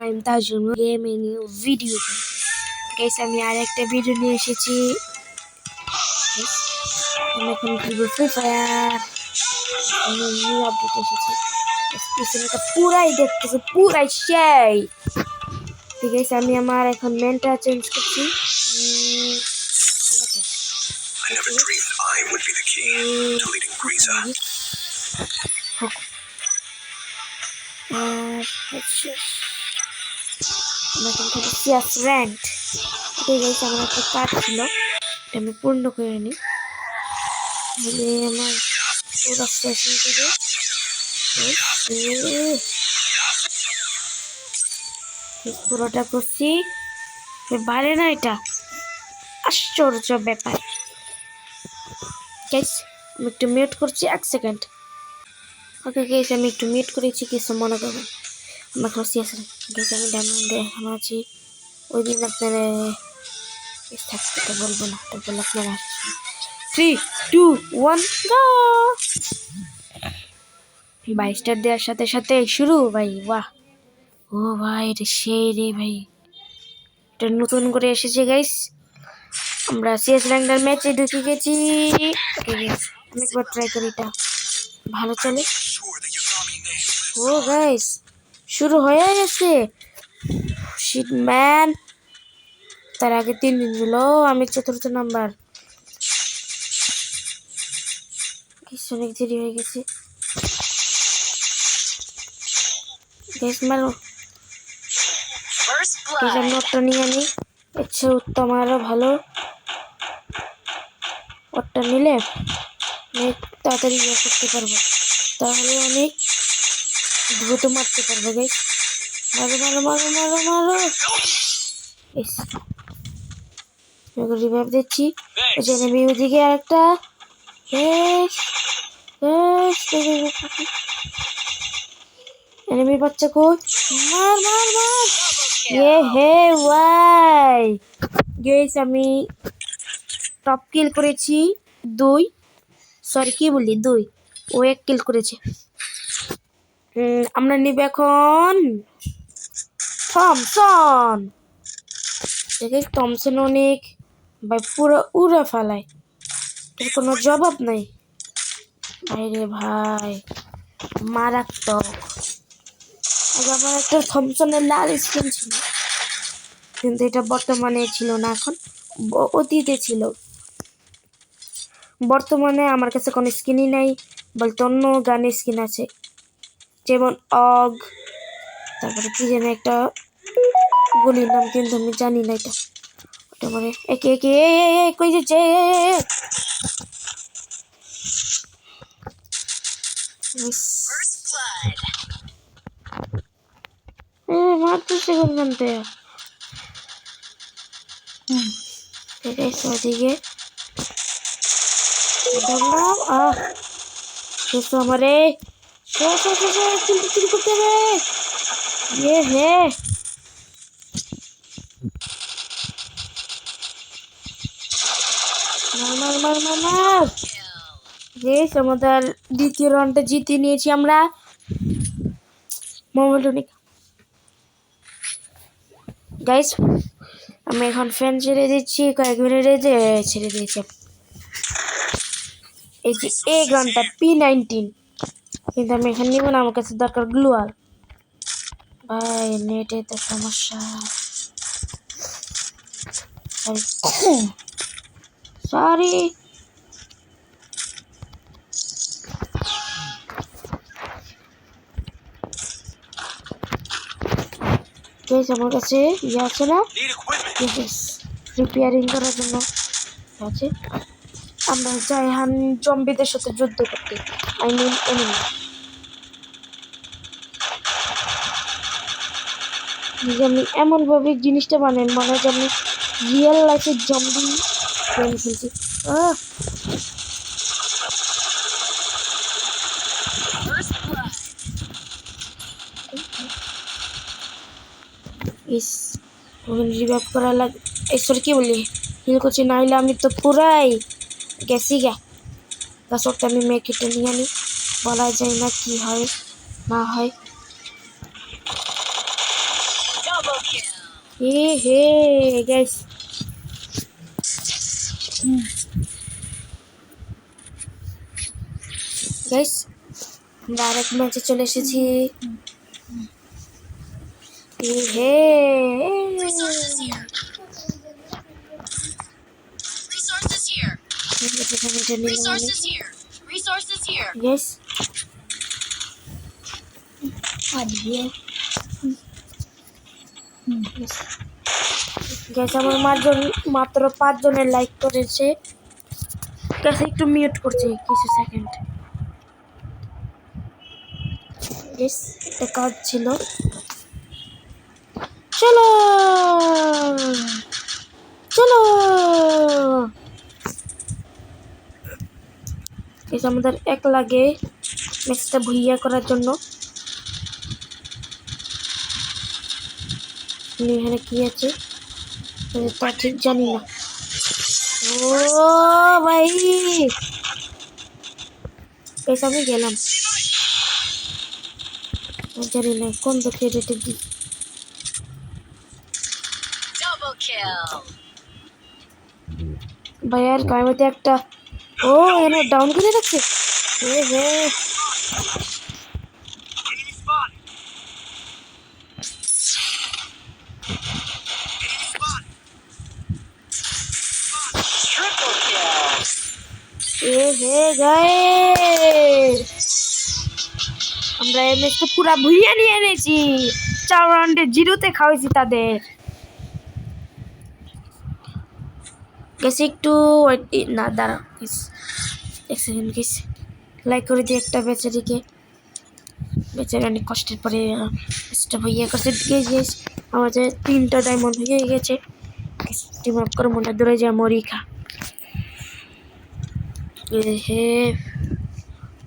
I'm Tajul Game a new video. Guys, আমি আর একটা video নিয়ে এসেছি। আমি এখন খেলবো ফ্রি ফায়ার। আমি নিউ আপডেট এসেছি। পিছনেটা পুরাই দেখতেছে, পুরাই সেই। ঠিক আছে, আমি আমার এখন মেনটা চেঞ্জ করছি। I never dreamed I would be the key to leading Griza. Yes, ranked. Okay guys, আমার একটা কার্ড ছিল, আমি পূর্ণ করে নিই। তাহলে আমার পুরো সেশন করে পুরোটা করছি। বাড়ে না, এটা আশ্চর্য ব্যাপার। গাইস, আমি একটু মিউট করছি, 1 সেকেন্ড। ওকে গাইস, আমি একটু মিউট করেছি, কিছু মনে করবেন। আমার খুশি আছে গাইস, আমি ডায়মন্ডে এখন আছি। ওই দিন আপনারা থাকতে বলবো না, তো বলে আপনারা 3, 2, 1 গো। 22টা দেওয়ার সাথে সাথে শুরু ভাই। বাহ, ও ভাই এটা সেই রে ভাই, এটা নতুন করে এসেছে গাইস। আমরা সিএস র্যাঙ্কের ম্যাচে ঢুকে গেছি। আমি একবার ট্রাই করি, এটা ভালো চলে। ও গাইস, শুরু হয়ে গেছে। শিট ম্যান, তার আগে 3 দিন ছিল, আমি 4th নাম্বার। অনেক দেরি হয়ে গেছে গাইস, মারো। আমি ওটা নিয়ে আনি, আচ্ছা উত্তম আরো ভালো। ওটা নিলে অনেক তাড়াতাড়ি ইয়ে করতে পারবো, তাহলে অনেক দ্রুত মারতে পারবো গাইস। মারো মারো মারো মারো মারো। রিভাইভ দিচ্ছি। ওদিকে আরেকটা। এনিমি বাচ্চা কই, মার মার মার। হে ভাই গাইস, আমি টপ কিল করেছি 2, সরি কি বলি 2, ও 1 কিল করেছে। আমরা নিব এখন থমসন। দেখে থমসন অনেক ভাই, পুরো উড়া ফালায়, এর কোনো জবাব নাই ভাইরে ভাই, মারাত্মক। আগে আমার একটা থমসনের লাল স্কিন ছিল, কিন্তু এটা বর্তমানে ছিল না, এখন অতীতে ছিল। বর্তমানে আমার কাছে কোনো স্কিনই নাই, বলতে অন্য গানের স্কিন আছে, যেমন অগ, তারপরে কি যেন একটা গুলির নাম, কিন্তু আমি জানি না এটা। ওটা মানে একে একে কই যাচ্ছে, মারতেছে কোনখানতে। ওদিকে দেখলাম আমারে চুরি করতে হবে। হে মার মার মার মার। আমাদের দ্বিতীয় রাউন্ডটা জিতে নিয়েছি আমরা। গাইস, আমি এখন ফ্যান ছেড়ে দিচ্ছি, কয়েক মিনিটে ছেড়ে দিয়েছি। এই যে এই গানটা P19, কিন্তু আমি এখানে নিব না, আমার কাছে দরকার গ্লুয়াল। ভাই নেটে তো সমস্যা, সরি। আমার কাছে ইয়ে আছে না, রিপেয়ারিং করার জন্য আছে। আমরা যাই হান জম্বিদের সাথে যুদ্ধ করতে, আই মিন এনিমি। আমি এমনভাবে জিনিসটা বানাই, মনে হয় যে আমি রিয়েল লাইফের জম্বি গেম খেলছি। রিভাইভ করা লাগে, ঈশ্বর কি বলি, হিল করছি, না হলে আমি তো পুরাই গেছি গা। গাছটা আমি মেয়ে কেটে নিয়ে আনি, বলা যায় না কি হয় না হয়। এ হে গাইস, গাইস আমরা আরেক ম্যাচে চলে এসেছি। এ হে Resources here. Resources here. Resources here. Resources here. Guys guys আমার মাত্র 5 জনের লাইক করেছে। গাইস একটু মিউট করছি কিছু সেকেন্ড। গাইস একটা কাজ ছিল, চলো চলো গাইস আমাদের এক লাগে ম্যাচটা ভুইয়া করার জন্য। এখানে কি আছে তা ঠিক জানি না। ও ভাই গাইস আমি গেলাম, জানি না কোন দিকে রেটে দিই। Double kill. ভাই আর গায়েতে একটা ও এনে ডাউন করে রাখছে। এ হে Triple kill. এ হে গাইস আমরা এই ম্যাচটা পুরা ভুইয়া নিয়ে এনেছি। 4 রাউন্ডে 0-তে খাওয়াইছি তাদের। গেছে একটু না দাঁড়া এক সেকেন্ড গেস লাইক করে দিই একটা বেচারিকে। বেচারি অনেক কষ্টের পরে ম্যাচটা ভুইয়া করছে। গেস আমাদের 3টা ডায়মন্ড হয়ে গেছে। টিম আপ করে মনে ধরে যায় মরিখা। হে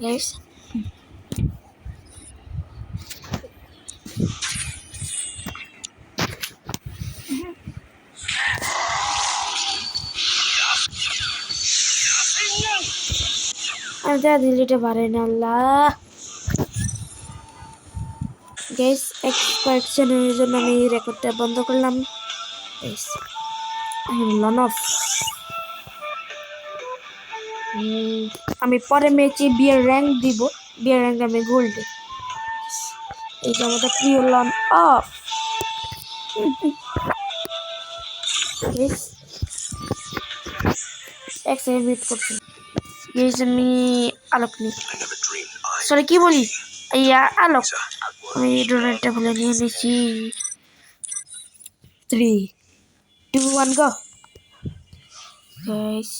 গাইস আর যা দিলিটা পারে না আল্লাহ। গাইস কয়েক চ্যানেলের জন্য আমি রেকর্ডটা বন্ধ করলাম। গাইস লন অফ আমি পরে ম্যাচে বিয়ের র্যাঙ্ক দিব। বিয়ের র্যাঙ্ক আমি গোল্ডে। এই যে আমাদের প্রিয় লন অফ। এক সেকেন্ড মিট করছি। গাইস আমি আলোক নি I never dreamed I sorry কি বলি ইয়া আলোক Grisa. আমি ডোনেটটা বলে নিয়ে নিয়েছি। 3 2 1 গো। গাইস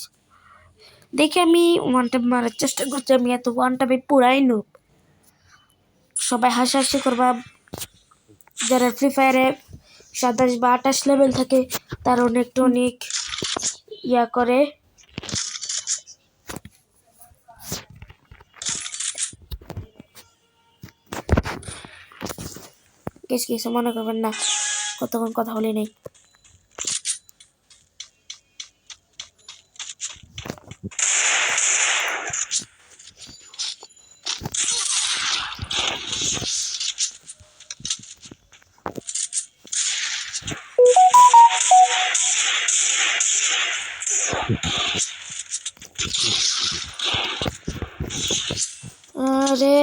দেখে আমি ওয়ান ট্যাপ মারার চেষ্টা করছি। আমি এত ওয়ান ট্যাপে পুরাই নুব। সবাই হাসাহাসি করবা। যারা ফ্রি ফায়ারে 27 বা 28 লেভেল থাকে তার অনেক ইয়া করে। কিছু মনে করবেন না, কতক্ষণ কথা বলে নেই। আরে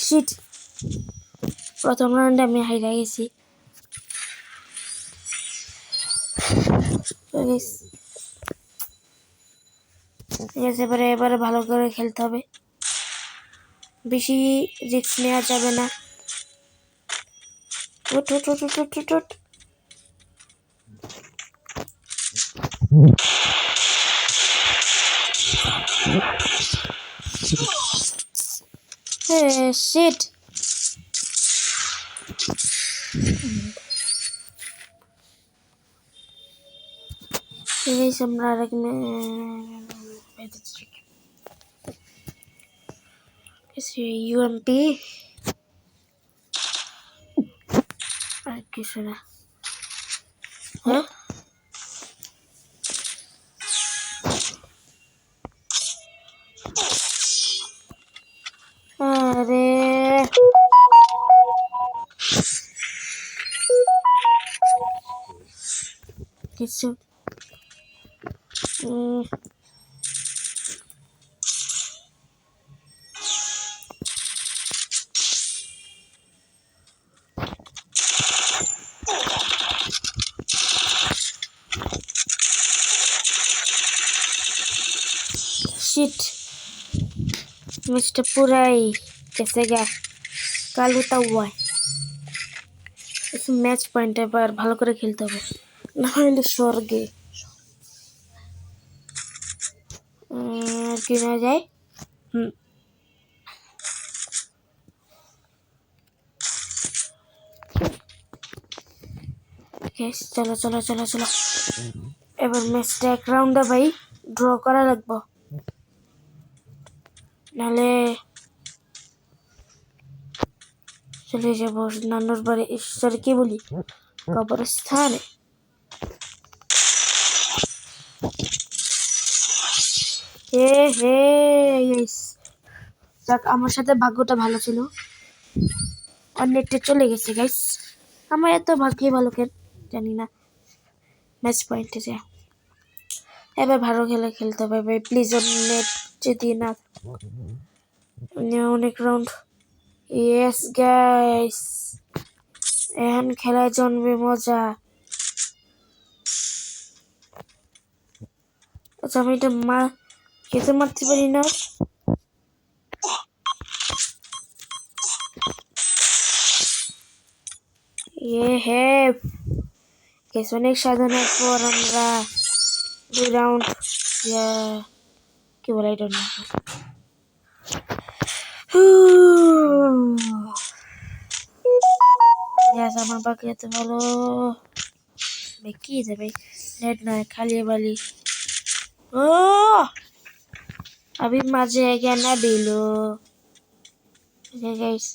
শিট, প্রথম রাউন্ডে আমি হাইরা গেছি। ঠিক আছে এবারে ভালো করে খেলতে হবে, বেশি রিস্ক নেওয়া যাবে না। উঠ উঠ উঠ উঠ উঠ উঠ উঠ। শিট আমরা আরেক ইউএমপি আর কিছু না। হ্যাঁ আরে কিছু শিট মিস্টার পুরাই कैसे गया কাল হতা हुआ है ম্যাচ পয়েন্ট এবার ভালো করে খেলতে হবে না হলে স্বর্গে কি না যায় চলো চলো চলো চলো এবার ম্যাচটা এক রাউন্ডে ভাই ড্র করা লাগবো নাহলে চলে যাবো নানুর বাড়ি ঈশ্বর কি বলি কবরস্থানে হে যাক আমার সাথে ভাগ্যটা ভালো ছিল অনেকটা চলে গেছে গাইস আমার এত ভাগ্যই ভালো জানি না ম্যাচ পয়েন্টে যায় এবার ভালো খেলতে হবে ভাই প্লিজ নেট যদি না অনেক রাউন্ড ইয়েস গাইস এখন খেলায় জমবে মজা আচ্ছা আমি এটা খেতে মারতে পারি না হে অনেক সাধনার পর আমরা 2 রাউন্ড কি বলে এটা না আমার বাকি এত ভালো কি যাবে নেট নয় খালি বালি ও अभी मजे आएगा ना बिलो गाइस गाइस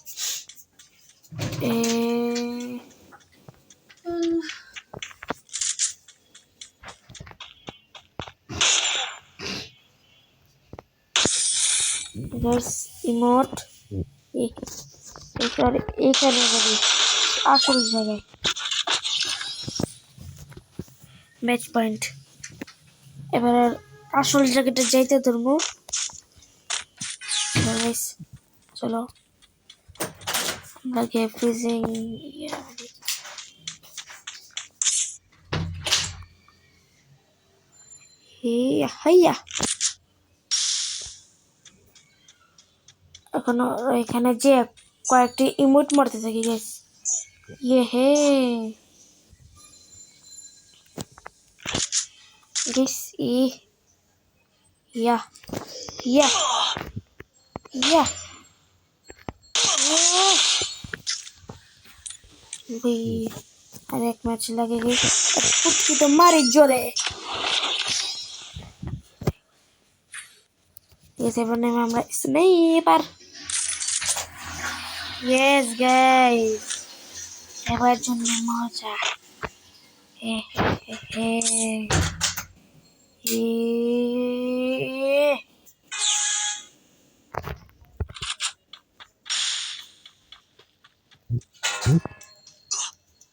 इमोट এখানে যাবে আসল জায়গায় ম্যাচ পয়েন্ট এবার আসল জায়গাটা যাইতে ধরবো চলো আমরা গিয়ে ফ্রিজিং হাইয়া এখনো এখানে যে কয়েকটি ইমোট মারতে থাকি গাইস হে গাইস ইয়া আর এক ম্যাচ লাগে গেছে পুটকি তো মারি জোরে ये बने में আমরা স্নাইপার यस गाइस এবার জন্য মজা হে হে হে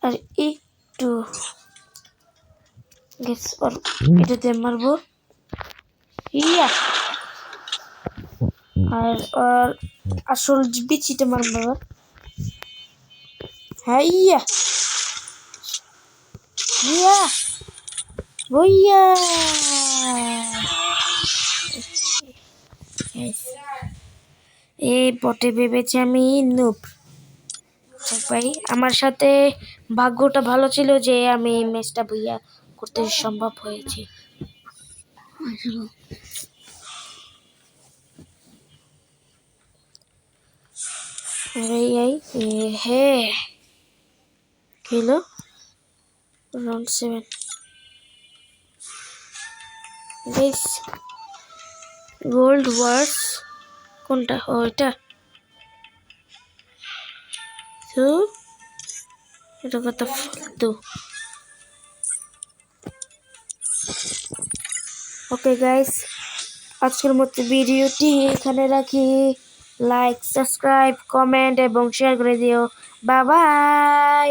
আর একটু গেস আর এটাতে মারবো ইয়া আর আসল বিচিটা মারবো হ্যাঁ ইয়া ওইয়া এই পটে ভেবেছি আমি নুব ভাই আমার সাথে ভাগ্যটা ভালো ছিল যে আমি এই ম্যাচটা বইয়া করতে সম্ভব হয়েছে হে খেলো রাউন্ড 7 গাইস গোল্ড ওয়ার্স কোনটা ওইটা তো এটা কত ফালতু ওকে গাইস আজকের মতো ভিডিওটি এখানে রাখি লাইক সাবস্ক্রাইব কমেন্ট এবং শেয়ার করে দিও। Bye bye.